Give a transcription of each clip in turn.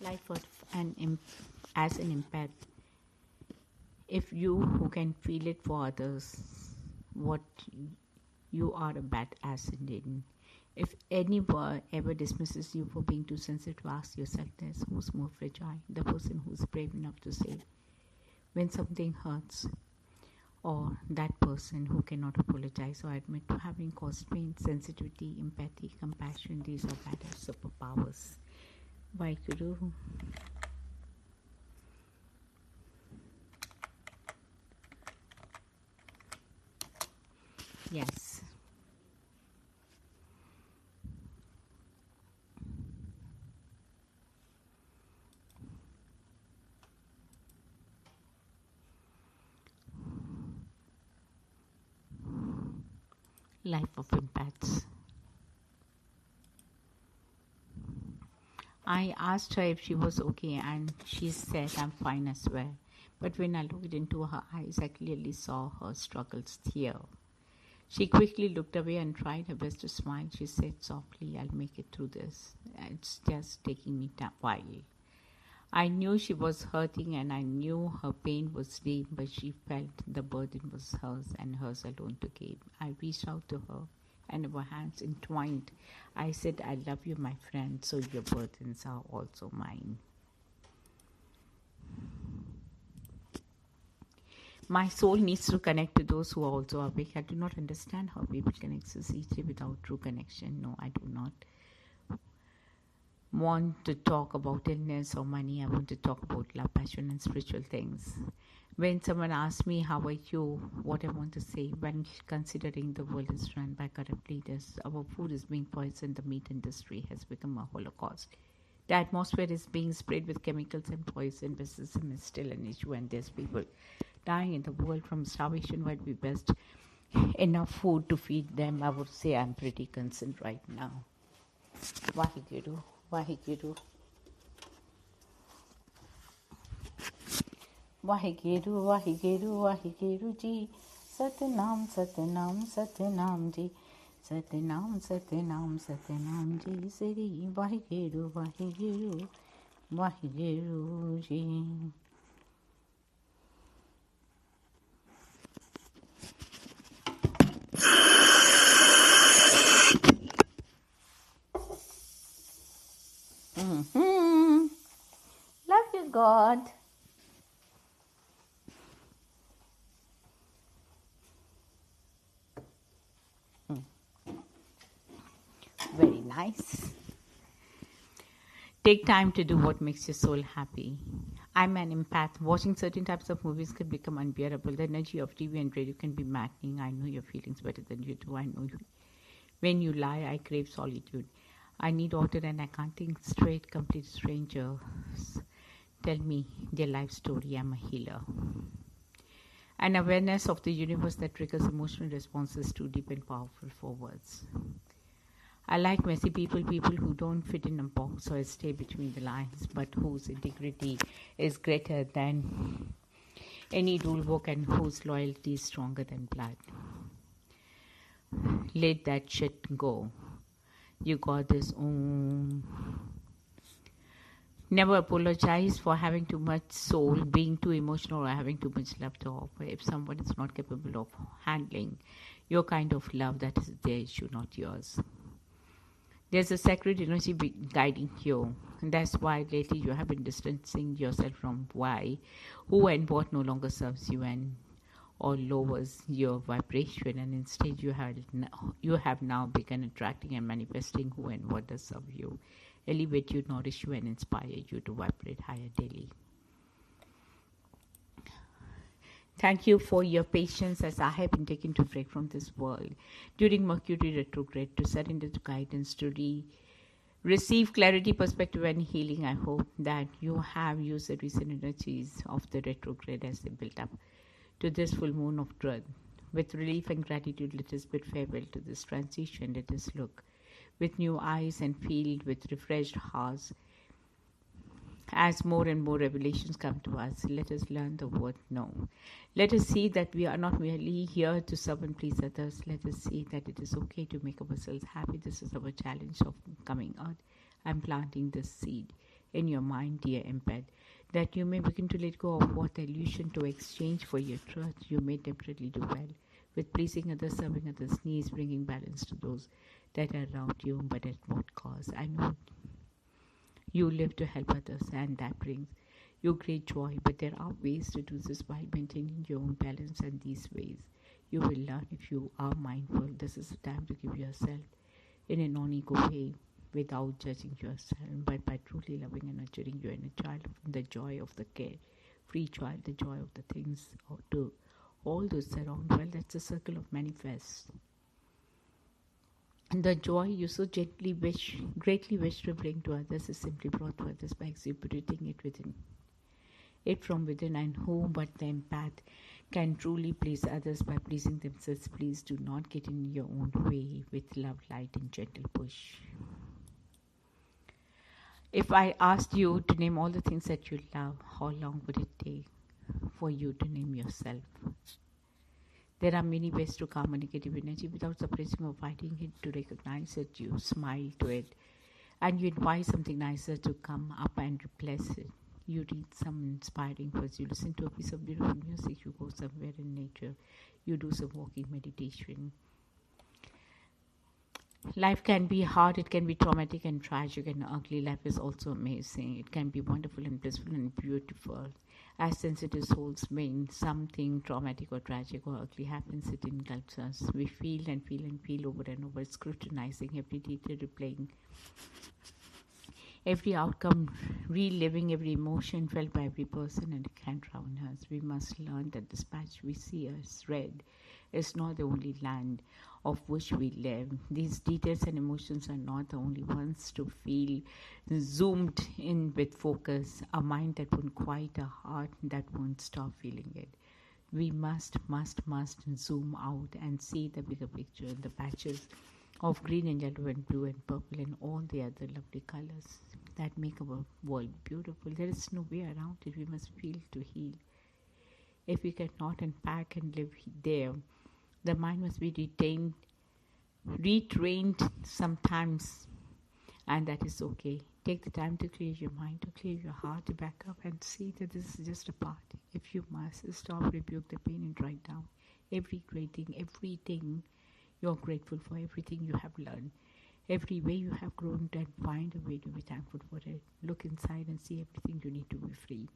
Life of as an empath, if you who can feel it for others, what you are a bad asset in. If anyone ever dismisses you for being too sensitive, ask yourself this: who's more fragile? The person who's brave enough to say when something hurts, or that person who cannot apologize or admit to having caused pain? Sensitivity, empathy, compassion, these are bad superpowers. Bye, Guru. Yes. Life of empaths. I asked her if she was okay, and she said, I'm fine as well. But when I looked into her eyes, I clearly saw her struggles here. She quickly looked away and tried her best to smile. She said softly, I'll make it through this. It's just taking me a while. I knew she was hurting and I knew her pain was deep, but she felt the burden was hers and hers alone to carry. I reached out to her and our hands entwined. I said, I love you, my friend, so your burdens are also mine. My soul needs to connect to those who are also awake. I do not understand how people connect easily without true connection. No, I do not want to talk about illness or money. I want to talk about love, passion, and spiritual things. When someone asks me, how are you? What I want to say, when considering the world is run by corrupt leaders, our food is being poisoned, the meat industry has become a holocaust. The atmosphere is being sprayed with chemicals and poison. Racism is still an issue, and there's people dying in the world from starvation. Would be best enough food to feed them. I would say I'm pretty concerned right now. Vaheguru, Vaheguru. Vaheguru, Vaheguru, Vaheguru ji. Satnam, Satnam, Satnam ji. Satnam, Satnam, Satnam ji. Sri Vaheguru, Vaheguru, Vaheguru ji. Love you, God. Very nice. Take time to do what makes your soul happy. I'm an empath. Watching certain types of movies can become unbearable. The energy of TV and radio can be maddening. I know your feelings better than you do. I know you. When you lie, I crave solitude. I need water and I can't think straight. Complete strangers tell me their life story. I'm a healer. An awareness of the universe that triggers emotional responses too deep and powerful for words. I like messy people who don't fit in a box or stay between the lines, but whose integrity is greater than any rule book and whose loyalty is stronger than blood. Let that shit go. You got this. Never apologize for having too much soul, being too emotional, or having too much love to offer. If someone is not capable of handling your kind of love, that is their issue, not yours. There's a sacred energy guiding you. And that's why lately you have been distancing yourself from why, who and what no longer serves you and or lowers your vibration, and instead you have now begun attracting and manifesting who and what does serve you, elevate you, nourish you, and inspire you to vibrate higher daily. Thank you for your patience as I have been taken to break from this world during Mercury retrograde, to surrender to guidance, to receive clarity, perspective, and healing. I hope that you have used the recent energies of the retrograde as they built up to this full moon of truth. With relief and gratitude, let us bid farewell to this transition. Let us look with new eyes and feel with refreshed hearts. As more and more revelations come to us, let us learn the word no. Let us see that we are not merely here to serve and please others. Let us see that it is okay to make ourselves happy. This is our challenge of coming out. I'm planting this seed. in your mind, dear empath, that you may begin to let go of what illusion to exchange for your truth. You may temporarily do well with pleasing others, serving others' needs, bringing balance to those that are around you, but at what cost? I know you live to help others, and that brings you great joy, but there are ways to do this while maintaining your own balance, and these ways you will learn if you are mindful. This is the time to give yourself in a non-ego way without judging yourself, but by truly loving and nurturing your inner child, the joy of the care, free child, the joy of the things or to all those around. Well, that's a circle of manifest. And the joy you so gently greatly wish to bring to others is simply brought to others by exhibiting it from within, and who but the empath can truly please others by pleasing themselves. Please do not get in your own way with love, light, and gentle push. If I asked you to name all the things that you love, how long would it take for you to name yourself? There are many ways to calm a negative energy without suppressing or fighting it. To recognize it, you smile to it, and you invite something nicer to come up and replace it. You read some inspiring words, you listen to a piece of beautiful music, you go somewhere in nature, you do some walking meditation. Life can be hard, it can be traumatic and tragic and ugly. Life is also amazing. It can be wonderful and blissful and beautiful. As sensitive souls, when something traumatic or tragic or ugly happens, it engulfs us. We feel and feel and feel over and over, scrutinizing every detail, replaying every outcome, reliving every emotion felt by every person, and it can drown us. We must learn that this patch we see as red is not the only land of which we live. These details and emotions are not the only ones to feel zoomed in with focus, a mind that won't quiet, a heart that won't stop feeling it. We must zoom out and see the bigger picture, the patches of green and yellow and blue and purple and all the other lovely colors that make our world beautiful. There is no way around it. We must feel to heal. If we cannot unpack and live there, the mind must be retrained sometimes, and that is okay. Take the time to clear your mind, to clear your heart, to back up and see that this is just a part. If you must, stop, rebuke the pain and write down every great thing, everything you're grateful for, everything you have learned, every way you have grown, and find a way to be thankful for it. Look inside and see everything you need to be free.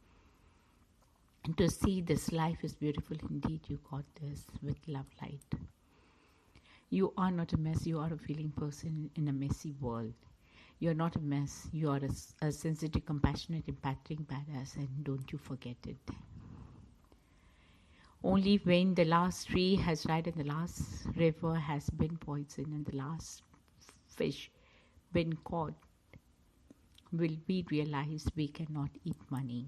And to see this life is beautiful indeed. You got this with love, light. You are not a mess. You are a feeling person in a messy world. You're not a mess. You are a sensitive, compassionate, empathic badass, and don't you forget it. Only when the last tree has died and the last river has been poisoned and the last fish been caught will we realize we cannot eat money.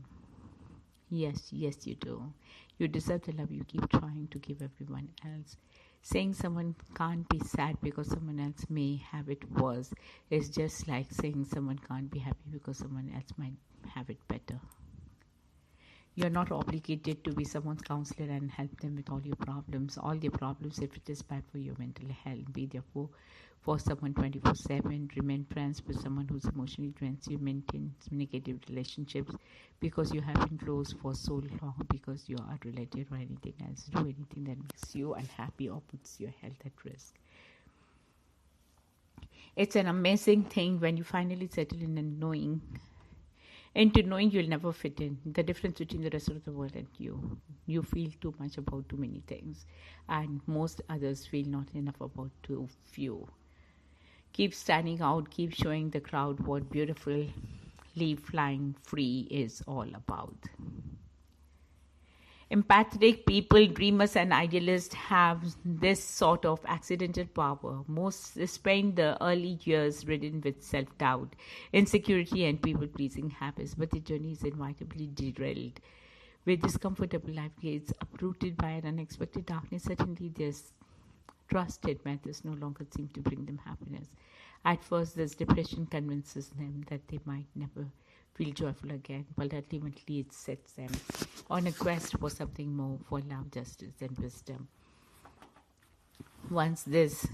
Yes, you do. You deserve the love you keep trying to give everyone else. Saying someone can't be sad because someone else may have it worse is just like saying someone can't be happy because someone else might have it better. You're not obligated to be someone's counselor and help them with all your problems. All their problems, if it is bad for your mental health, be there for someone 24/7. Remain friends with someone who's emotionally drained. You maintain negative relationships because you have been close for so long, because you are related or anything else. Do anything that makes you unhappy or puts your health at risk. It's an amazing thing when you finally settle in and knowing you'll never fit in. The difference between the rest of the world and you feel too much about too many things, and most others feel not enough about too few. Keep standing out, keep showing the crowd what beautifully flying free is all about. Empathic people, dreamers and idealists have this sort of accidental power. Most spend the early years ridden with self-doubt, insecurity and people-pleasing habits, but the journey is inevitably derailed. With discomfortable life gets uprooted by an unexpected darkness, suddenly there's trusted methods no longer seem to bring them happiness. At first, this depression convinces them that they might never feel joyful again, but ultimately it sets them on a quest for something more, for love, justice, and wisdom. Once this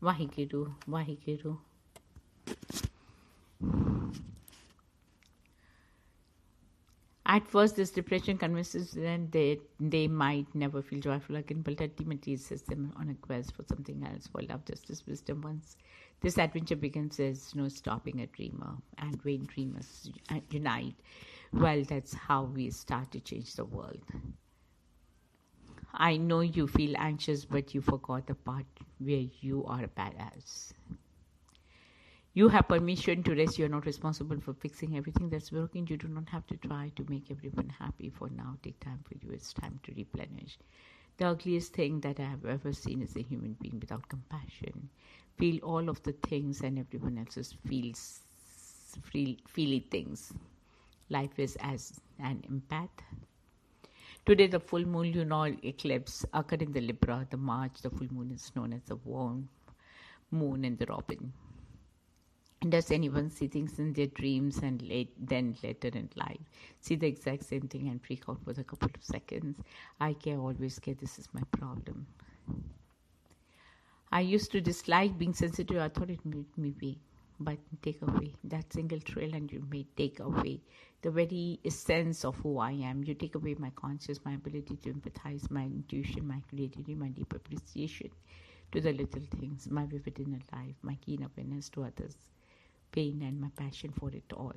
Vaheguru, Vaheguru. At first, this depression convinces them that they might never feel joyful again, but ultimately it sets them on a quest for something else, for love, justice, wisdom. Once this adventure begins, there's no stopping a dreamer, and when dreamers unite, well, that's how we start to change the world. I know you feel anxious, but you forgot the part where you are a badass. You have permission to rest. You're not responsible for fixing everything that's broken. You do not have to try to make everyone happy. For now, take time for you. It's time to replenish. The ugliest thing that I have ever seen is a human being without compassion. Feel all of the things and everyone else's feely things. Life is as an empath. Today, the full moon lunar eclipse occurred in the Libra. The March, the full moon is known as the warm moon and the robin. Does anyone see things in their dreams and then later in life see the exact same thing and freak out for a couple of seconds? I care, always care. This is my problem. I used to dislike being sensitive. I thought it made me weak. But take away that single trail and you may take away the very essence of who I am. You take away my conscience, my ability to empathize, my intuition, my creativity, my deep appreciation to the little things, my vivid inner life, my keen awareness to others' pain and my passion for it all.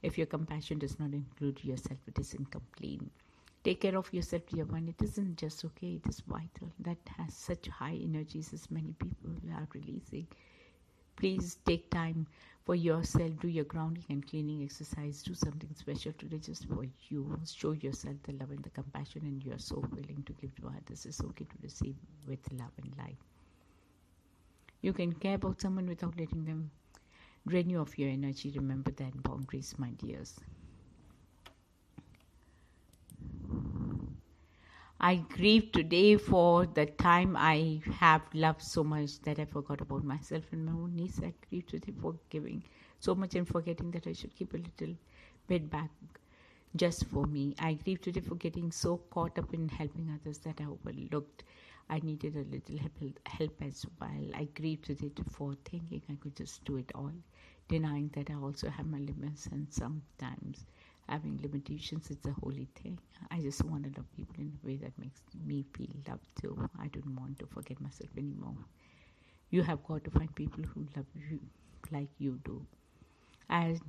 If your compassion does not include yourself, it is incomplete. Take care of yourself, dear one. It isn't just okay, it is vital. That has such high energies as many people are releasing. Please take time for yourself. Do your grounding and cleaning exercise. Do something special today just for you. Show yourself the love and the compassion, and you are so willing to give to others. It's okay to receive with love and light. You can care about someone without letting them drain you of your energy. Remember that boundaries, my dears. I grieve today for the time I have loved so much that I forgot about myself and my own needs. I grieve today for giving so much and forgetting that I should keep a little bit back just for me. I grieve today for getting so caught up in helping others that I overlooked I needed a little help as well. I grieve today for thinking I could just do it all, denying that I also have my limits, and sometimes having limitations is a holy thing. I just want to love people in a way that makes me feel loved too. I don't want to forget myself anymore. You have got to find people who love you like you do. And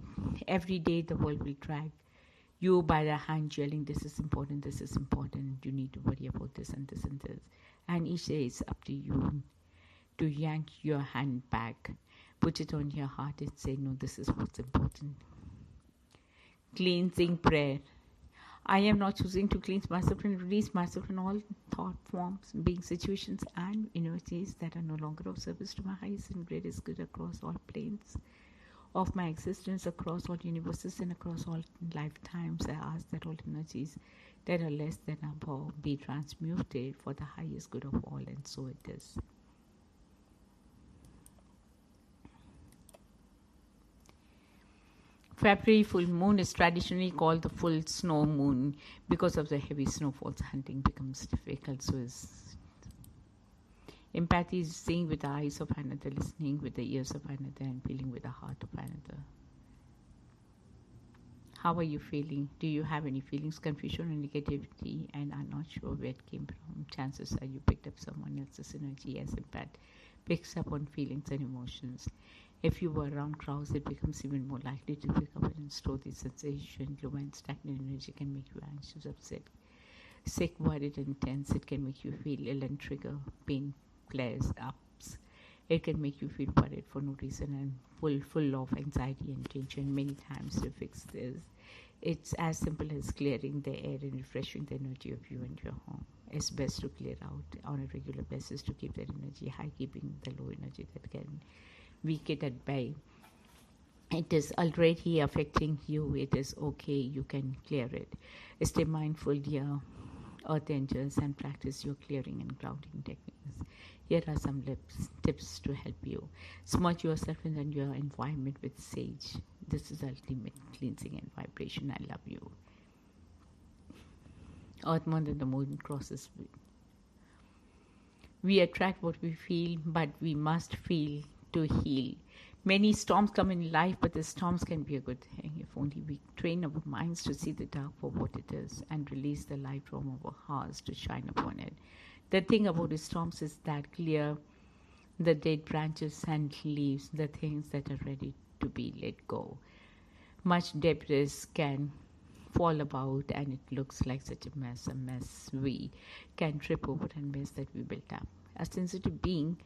every day the world will drag you by the hand, yelling, this is important, you need to worry about this and this and this. And each day it's up to you to yank your hand back, put it on your heart and say, no, this is what's important. Cleansing prayer. I am not choosing to cleanse myself and release myself from all thought forms, being situations and energies that are no longer of service to my highest and greatest good across all planes of my existence, across all universes and across all lifetimes. I ask that all energies that are less than above be transmuted for the highest good of all, and so it is. February full moon is traditionally called the full snow moon because of the heavy snowfalls. Hunting becomes difficult, so is empathy is seeing with the eyes of another, listening with the ears of another, and feeling with the heart of another. How are you feeling? Do you have any feelings, confusion, or negativity, and are not sure where it came from? Chances are you picked up someone else's energy, as empath picks up on feelings and emotions. If you were around crowds, it becomes even more likely to pick up and store these sensations. Low and stagnant energy can make you anxious, upset, sick, worried, and tense. It can make you feel ill and trigger pain flares ups. It can make you feel worried for no reason and full of anxiety and tension. Many times to fix this, it's as simple as clearing the air and refreshing the energy of you and your home. It's best to clear out on a regular basis to keep that energy high, keeping the low energy that can weak it at bay. It is already affecting you. It is okay. You can clear it. Stay mindful, dear earth angels, and practice your clearing and grounding techniques. Here are some tips to help you. Smudge yourself and your environment with sage. This is ultimate cleansing and vibration. I love you. Earth month and the moon crosses We attract what we feel, but we must feel to heal. Many storms come in life, but the storms can be a good thing if only we train our minds to see the dark for what it is and release the light from our hearts to shine upon it. The thing about the storms is that clear the dead branches and leaves, the things that are ready to be let go. Much debris can fall about and it looks like such a mess we can trip over and mess that we built up. A sensitive being,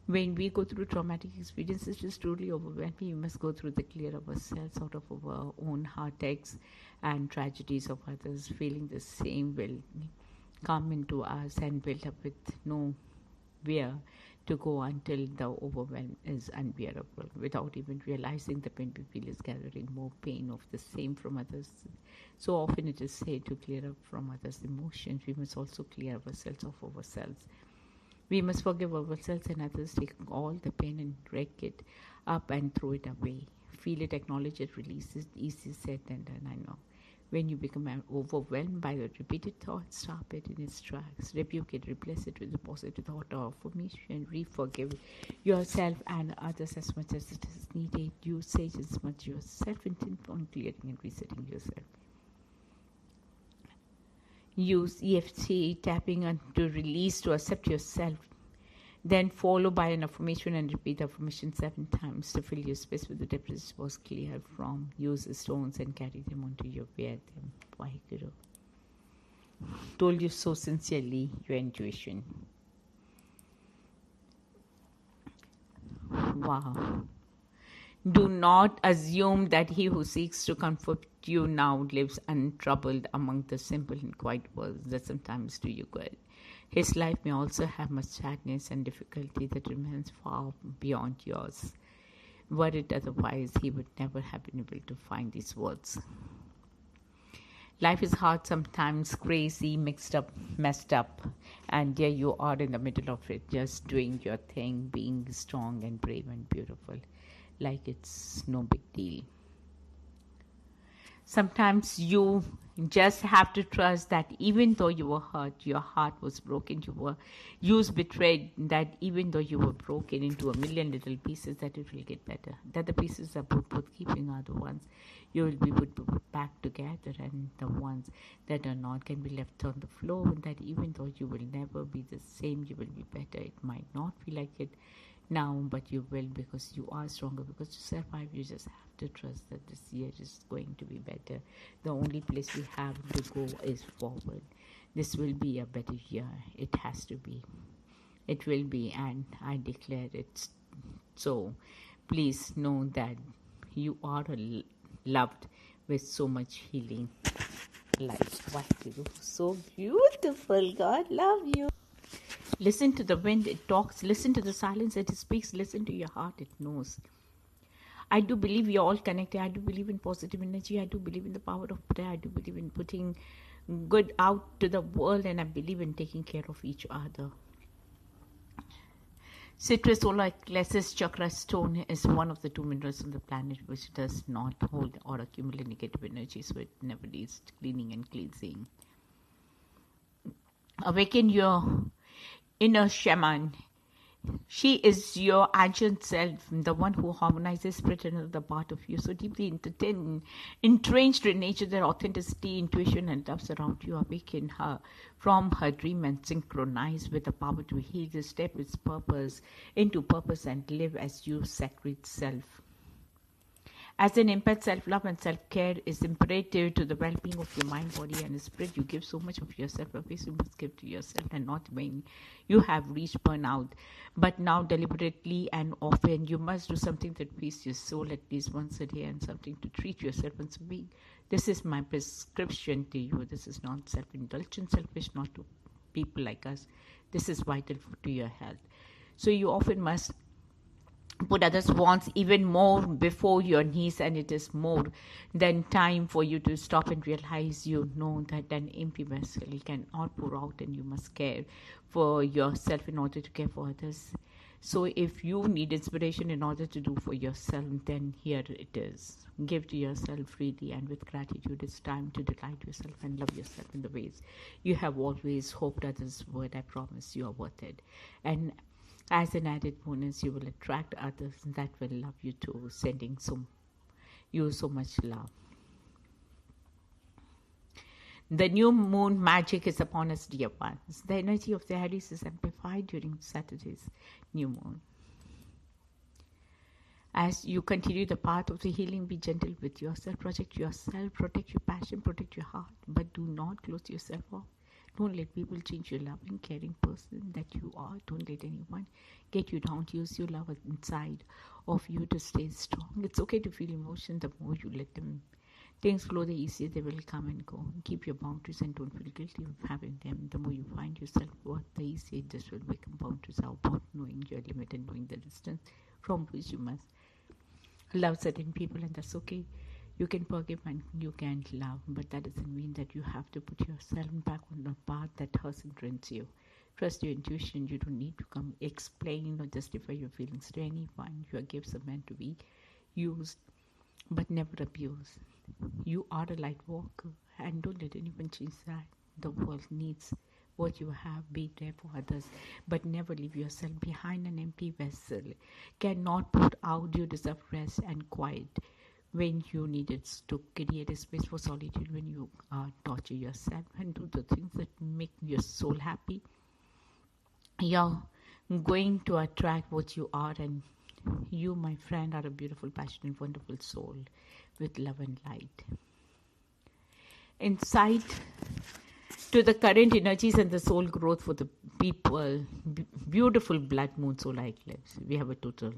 when we go through traumatic experiences, it's truly overwhelming. We must go through the clear of ourselves out of our own heartaches and tragedies of others. Feeling the same will come into us and build up with nowhere to go until the overwhelm is unbearable. Without even realizing, the pain we feel is gathering more pain of the same from others. So often it is said to clear up from others' emotions, we must also clear ourselves of ourselves. We must forgive ourselves and others, take all the pain and rake it up and throw it away. Feel it, acknowledge it, release it. Easy said than done, I know. When you become overwhelmed by the repeated thoughts, stop it in its tracks. Rebuke it, replace it with a positive thought or affirmation. Forgive yourself and others as much as it is needed. Use sage as much yourself intent on clearing and resetting yourself. Use EFT tapping to release, to accept yourself. Then follow by an affirmation and repeat the affirmation 7 times to fill your space with the debris was cleared from. Use the stones and carry them onto your wear them. Vaheguru. Told you so sincerely, your intuition. Wow. Do not assume that he who seeks to comfort you now lives untroubled among the simple and quiet words that sometimes do you good. His life may also have much sadness and difficulty that remains far beyond yours. Were it otherwise, he would never have been able to find these words. Life is hard sometimes, crazy, mixed up, messed up, and there you are in the middle of it, just doing your thing, being strong and brave and beautiful, like it's no big deal. Sometimes you just have to trust that even though you were hurt, your heart was broken, you was betrayed, that even though you were broken into a million little pieces, that it will get better. That the pieces are both keeping are the ones you will be put back together, and the ones that are not can be left on the floor, and that even though you will never be the same, you will be better. It might not feel like it now, but you will, because you are stronger. Because to survive, you just have to trust that this year is going to be better. The only place we have to go is forward. This will be a better year. It has to be. It will be, and I declare it. So please know that you are loved with so much healing life. What so beautiful. God love you. Listen to the wind, it talks. Listen to the silence, it speaks. Listen to your heart, it knows. I do believe we are all connected. I do believe in positive energy. I do believe in the power of prayer. I do believe in putting good out to the world, and I believe in taking care of each other. Citrus solar plexus chakra stone is one of the 2 minerals on the planet which does not hold or accumulate negative energy, so it never needs cleaning and cleansing. Awaken your inner shaman. She is your ancient self, the one who harmonizes spirit and another part of you, so deeply entrenched in nature, their authenticity, intuition, and love surround you. Awaken her from her dream and synchronize with the power to heal. The step its purpose into purpose and live as your sacred self. As an empath, self-love and self-care is imperative to the well-being of your mind, body, and spirit. You give so much of yourself away, so you must give to yourself, and not when you have reached burnout. But now, deliberately and often, you must do something that feeds your soul at least once a day, and something to treat yourself once a week. This is my prescription to you. This is not self-indulgent, selfish, not to people like us. This is vital to your health. So you often must put others' wants even more before your needs, and it is more than time for you to stop and realize you know that an empty vessel cannot pour out, and you must care for yourself in order to care for others. So if you need inspiration in order to do for yourself, then here it is. Give to yourself freely and with gratitude. It's time to delight yourself and love yourself in the ways you have always hoped others would. I promise you are worth it. And as an added bonus, you will attract others that will love you too, sending you so much love. The new moon magic is upon us, dear ones. The energy of the Aries is amplified during Saturday's new moon. As you continue the path of the healing, be gentle with yourself, protect your passion, protect your heart, but do not close yourself off. Don't let people change your loving, caring person that you are. Don't let anyone get you down. Use your love inside of you to stay strong. It's okay to feel emotion. The more you let them things flow, the easier they will come and go. Keep your boundaries and don't feel guilty of having them. The more you find yourself worth, the easier this will become. Boundaries are about knowing your limit and knowing the distance from which you must love certain people, and that's okay. You can forgive and you can love, but that doesn't mean that you have to put yourself back on the path that hurts and drains you. Trust your intuition. You don't need to come explain or justify your feelings to anyone. Your gifts are meant to be used but never abused. You are a light walker and don't let anyone change that. The world needs what you have. Be there for others, but never leave yourself behind an empty vessel. Cannot put out. You deserve rest and quiet when you need it, to create a space for solitude when you torture yourself and do the things that make your soul happy. You're going to attract what you are, and you, my friend, are a beautiful, passionate, wonderful soul with love and light. Insight to the current energies and the soul growth for the people. Beautiful blood moon solar eclipse. We have a total.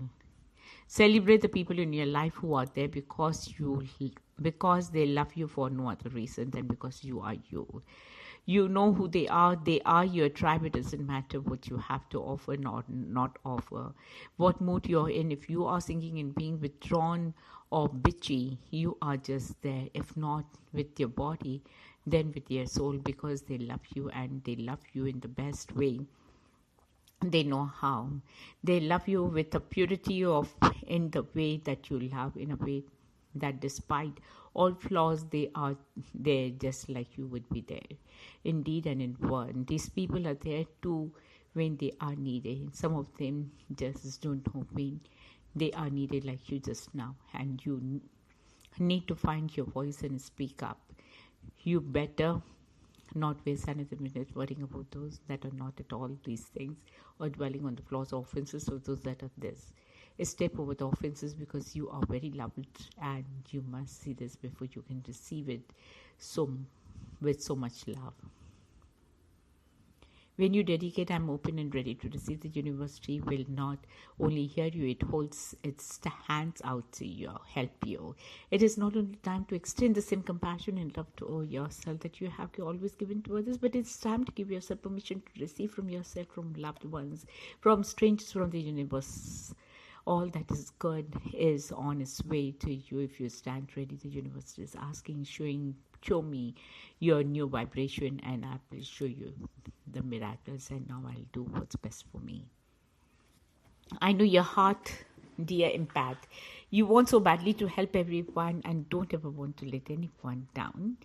Celebrate the people in your life who are there because they love you for no other reason than because you are you. You know who they are. They are your tribe. It doesn't matter what you have to offer or not offer, what mood you're in. If you are singing and being withdrawn or bitchy, you are just there. If not with your body, then with your soul, because they love you and they love you in the best way. They know how. They love you with the purity of in the way that you love, in a way that despite all flaws, they are there just like you would be there. Indeed and in word. These people are there too when they are needed. Some of them just don't know when they are needed like you just now. And you need to find your voice and speak up. You better not waste another minute worrying about those that are not at all these things, or dwelling on the flaws or offenses of those that are this. Step over the offenses because you are very loved, and you must see this before you can receive it with so much love. When you dedicate, I'm open and ready to receive. The university will not only hear you, it holds its hands out to you, help you. It is not only time to extend the same compassion and love to yourself that you have always given to others, but it's time to give yourself permission to receive from yourself, from loved ones, from strangers, from the universe. All that is good is on its way to you if you stand ready. The universe is asking, show me your new vibration, and I will show you the miracles, and now I'll do what's best for me. I know your heart, dear empath. You want so badly to help everyone and don't ever want to let anyone down.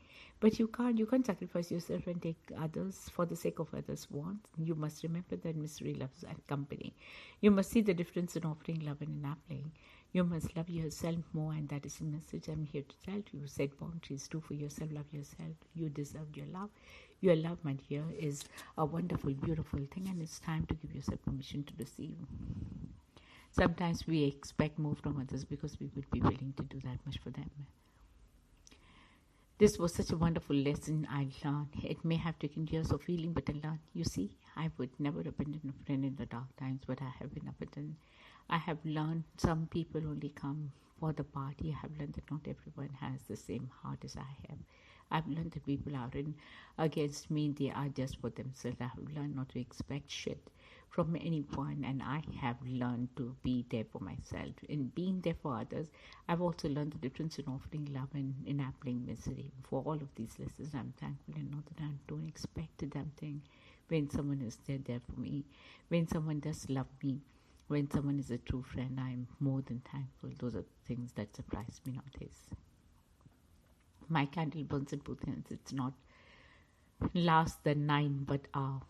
But you can't sacrifice yourself and take others for the sake of others' wants. You must remember that misery loves and company. You must see the difference in offering love and enabling. You must love yourself more, and that is the message I'm here to tell you. Set boundaries, do for yourself, love yourself. You deserve your love. Your love, my dear, is a wonderful, beautiful thing, and it's time to give yourself permission to receive. Sometimes we expect more from others because we would be willing to do that much for them. This was such a wonderful lesson I learned. It may have taken years of healing, but I learned. You see, I would never abandon a friend in the dark times, but I have been abandoned. I have learned some people only come for the party. I have learned that not everyone has the same heart as I have. I've learned that people aren't against me, they are just for themselves. I have learned not to expect shit from anyone, and I have learned to be there for myself. In being there for others, I've also learned the difference in offering love and enabling misery. For all of these lessons, I'm thankful and not that I don't expect a damn thing when someone is there for me, when someone does love me, when someone is a true friend, I'm more than thankful. Those are things that surprise me nowadays. My candle burns at both ends. It's not last the 9 but are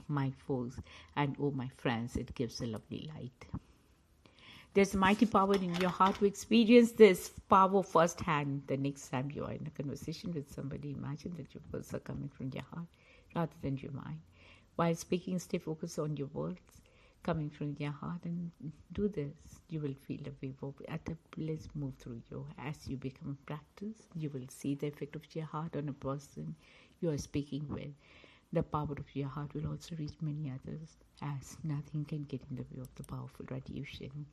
my foes, and oh my friends, it gives a lovely light. There's mighty power in your heart to experience this power firsthand. The next time you are in a conversation with somebody, imagine that your words are coming from your heart rather than your mind. While speaking, stay focused on your words coming from your heart, and do this. You will feel a wave of utter bliss move through you. As you become a practice, you will see the effect of your heart on a person you are speaking with. The power of your heart will also reach many others, as nothing can get in the way of the powerful radiation.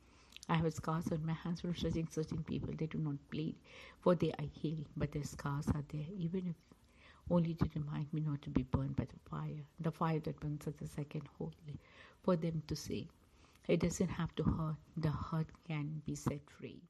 I have scars on my hands from touching certain people. They do not bleed, for they are healed, but the scars are there, even if only to remind me not to be burned by the fire that burns others I can hold, for them to say, it doesn't have to hurt, the hurt can be set free.